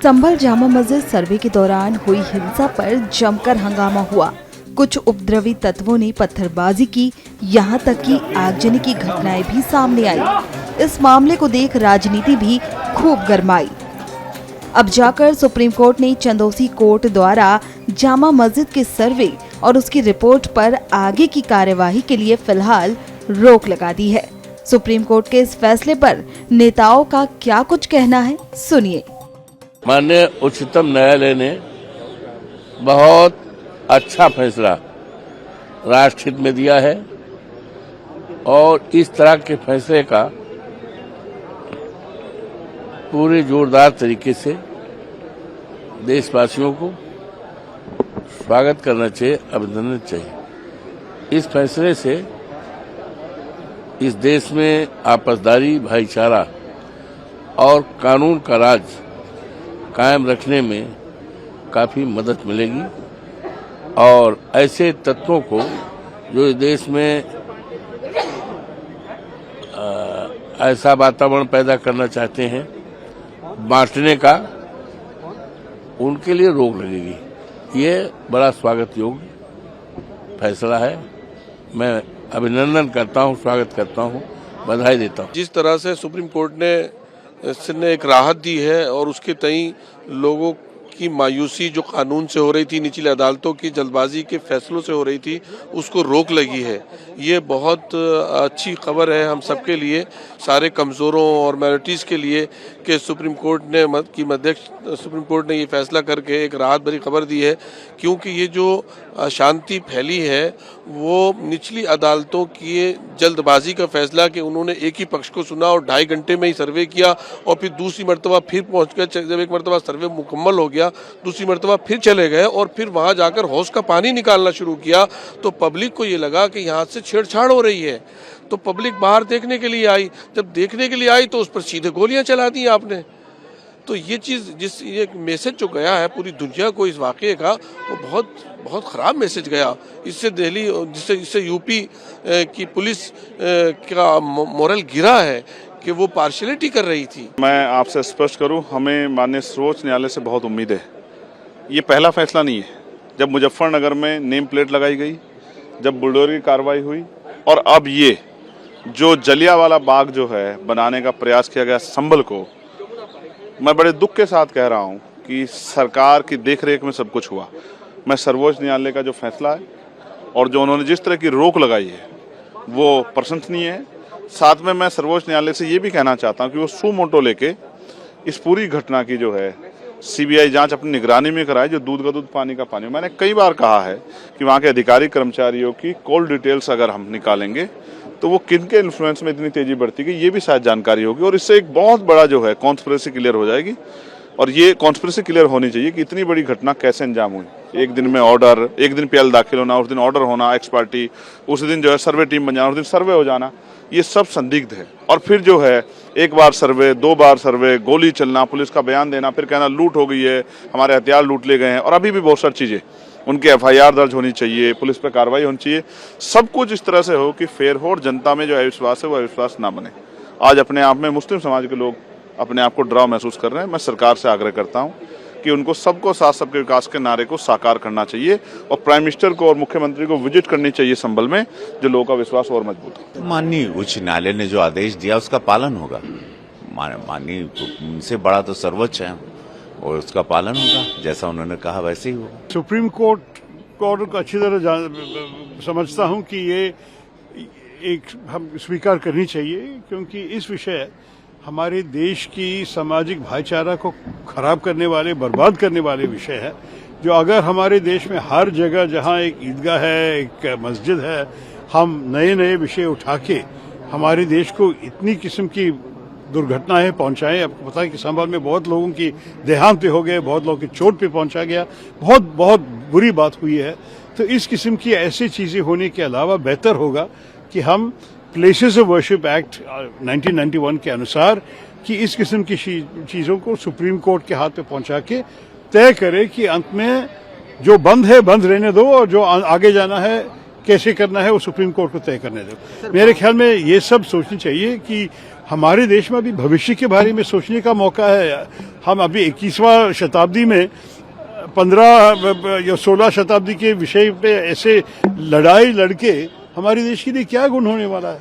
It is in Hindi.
संभल जामा मस्जिद सर्वे के दौरान हुई हिंसा पर जमकर हंगामा हुआ। कुछ उपद्रवी तत्वों ने पत्थरबाजी की, यहाँ तक कि आगजनी की घटनाएं भी सामने आई। इस मामले को देख राजनीति भी खूब गरमाई। अब जाकर सुप्रीम कोर्ट ने चंदौसी कोर्ट द्वारा जामा मस्जिद के सर्वे और उसकी रिपोर्ट पर आगे की कार्यवाही के लिए फिलहाल रोक लगा दी है। सुप्रीम कोर्ट के इस फैसले पर नेताओं का क्या कुछ कहना है, सुनिए। माननीय उच्चतम न्यायालय ने बहुत अच्छा फैसला राष्ट्र हित में दिया है और इस तरह के फैसले का पूरे जोरदार तरीके से देशवासियों को स्वागत करना चाहिए, अभिनंदन चाहिए। इस फैसले से इस देश में आपसदारी, भाईचारा और कानून का राज कायम रखने में काफी मदद मिलेगी और ऐसे तत्वों को जो इस देश में ऐसा वातावरण पैदा करना चाहते हैं बांटने का, उनके लिए रोक लगेगी। ये बड़ा स्वागत योग्य फैसला है। मैं अभिनंदन करता हूं, स्वागत करता हूं, बधाई देता हूं। जिस तरह से सुप्रीम कोर्ट ने एक राहत दी है और उसके तई लोगों की मायूसी जो कानून से हो रही थी, निचली अदालतों की जल्दबाजी के फैसलों से हो रही थी, उसको रोक लगी है। ये बहुत अच्छी खबर है हम सबके लिए, सारे कमज़ोरों और माइनॉरिटीज़ के लिए कि सुप्रीम कोर्ट ने ये फैसला करके एक राहत भरी खबर दी है। क्योंकि ये जो अशांति फैली है वो निचली अदालतों की जल्दबाजी का फैसला कि उन्होंने एक ही पक्ष को सुना और 2.5 घंटे में ही सर्वे किया और फिर दूसरी मरतबा फिर पहुँच गए। जब एक मरतबा सर्वे मुकम्मल हो गया, दूसरी मरतबा फिर चले गए और फिर वहाँ जाकर हौज का पानी निकालना शुरू किया, तो पब्लिक को ये लगा कि यहाँ से छेड़छाड़ हो रही है। तो पब्लिक बाहर देखने के लिए आई। जब देखने के लिए आई तो उस पर सीधे गोलियां चला दी आपने। तो ये चीज़ ये मैसेज जो गया है पूरी दुनिया को इस वाक़ये का, वो बहुत ख़राब मैसेज गया। इससे दिल्ली इससे यूपी की पुलिस का मोरल गिरा है कि वो पार्शियलिटी कर रही थी। मैं आपसे स्पष्ट करूं, हमें माननीय सर्वोच्च न्यायालय से बहुत उम्मीद है। ये पहला फैसला नहीं है। जब मुजफ्फरनगर में नेम प्लेट लगाई गई, जब बुलडोजर की कार्रवाई हुई और अब ये जो जलियांवाला बाग जो है बनाने का प्रयास किया गया संभल को, मैं बड़े दुख के साथ कह रहा हूं कि सरकार की देखरेख में सब कुछ हुआ। मैं सर्वोच्च न्यायालय का जो फैसला है और जो उन्होंने जिस तरह की रोक लगाई है वो प्रशंसनीय है। साथ में मैं सर्वोच्च न्यायालय से ये भी कहना चाहता हूं कि वो सू मोटो लेके इस पूरी घटना की जो है सीबीआई जांच अपनी निगरानी में कराए, जो दूध का दूध पानी का पानी। मैंने कई बार कहा है कि वहाँ के अधिकारी कर्मचारियों की कॉल डिटेल्स अगर हम निकालेंगे तो वो किन के इन्फ्लुएंस में इतनी तेजी बढ़ती गई, ये भी शायद जानकारी होगी और इससे एक बहुत बड़ा जो है कॉन्स्पिरेसी क्लियर हो जाएगी। और ये कॉन्स्पिरेसी क्लियर होनी चाहिए कि इतनी बड़ी घटना कैसे अंजाम हुई। एक दिन में ऑर्डर, एक दिन पीएल दाखिल होना, उस दिन ऑर्डर होना एक्स पार्टी, उस दिन जो है सर्वे टीम बन जाना, उस दिन सर्वे हो जाना, ये सब संदिग्ध है। और फिर जो है एक बार सर्वे, 2 बार सर्वे, गोली चलना, पुलिस का बयान देना, फिर कहना लूट हो गई है, हमारे हथियार लूट ले गए हैं, और अभी भी बहुत सारी चीज़ें, उनके एफआईआर दर्ज होनी चाहिए, पुलिस पर कार्रवाई होनी चाहिए। सब कुछ इस तरह से हो कि फेयर हो और जनता में जो अविश्वास है वो अविश्वास ना बने। आज अपने आप में मुस्लिम समाज के लोग अपने आप को डराव महसूस कर रहे हैं। मैं सरकार से आग्रह करता हूं कि उनको सबको साथ सबके विकास के नारे को साकार करना चाहिए और प्राइम मिनिस्टर को और मुख्यमंत्री को विजिट करनी चाहिए संभल में, जो लोगों का विश्वास और मजबूत हो। माननीय उच्च न्यायालय ने जो आदेश दिया उसका पालन होगा। माननीय उनसे बड़ा तो सर्वोच्च है और उसका पालन होगा, जैसा उन्होंने कहा वैसे ही होगा। सुप्रीम कोर्ट को अच्छी तरह समझता हूं कि ये एक हम स्वीकार करनी चाहिए, क्योंकि इस विषय हमारे देश की सामाजिक भाईचारा को खराब करने वाले, बर्बाद करने वाले विषय है। जो अगर हमारे देश में हर जगह जहां एक ईदगाह है, एक मस्जिद है, हम नए नए विषय उठा के हमारे देश को इतनी किस्म की दुर्घटनाएं पहुंचाएं। आपको पता है कि संभल में बहुत लोगों की देहांत हो गए, बहुत लोगों की चोट पे पहुंचा गया, बहुत बुरी बात हुई है। तो इस किस्म की ऐसी चीजें होने के अलावा बेहतर होगा कि हम प्लेसेस ऑफ वर्शिप एक्ट 1991 के अनुसार कि इस किस्म की चीजों को सुप्रीम कोर्ट के हाथ पे पहुंचा के तय करे कि अंत में जो बंद है बंद रहने दो और जो आगे जाना है कैसे करना है वो सुप्रीम कोर्ट को तय करने दो। मेरे ख्याल में ये सब सोचनी चाहिए कि हमारे देश में अभी भविष्य के बारे में सोचने का मौका है। हम अभी 21वां शताब्दी में 15 या 16 शताब्दी के विषय पे ऐसे लड़ाई लड़के हमारे देश के लिए क्या गुण होने वाला है।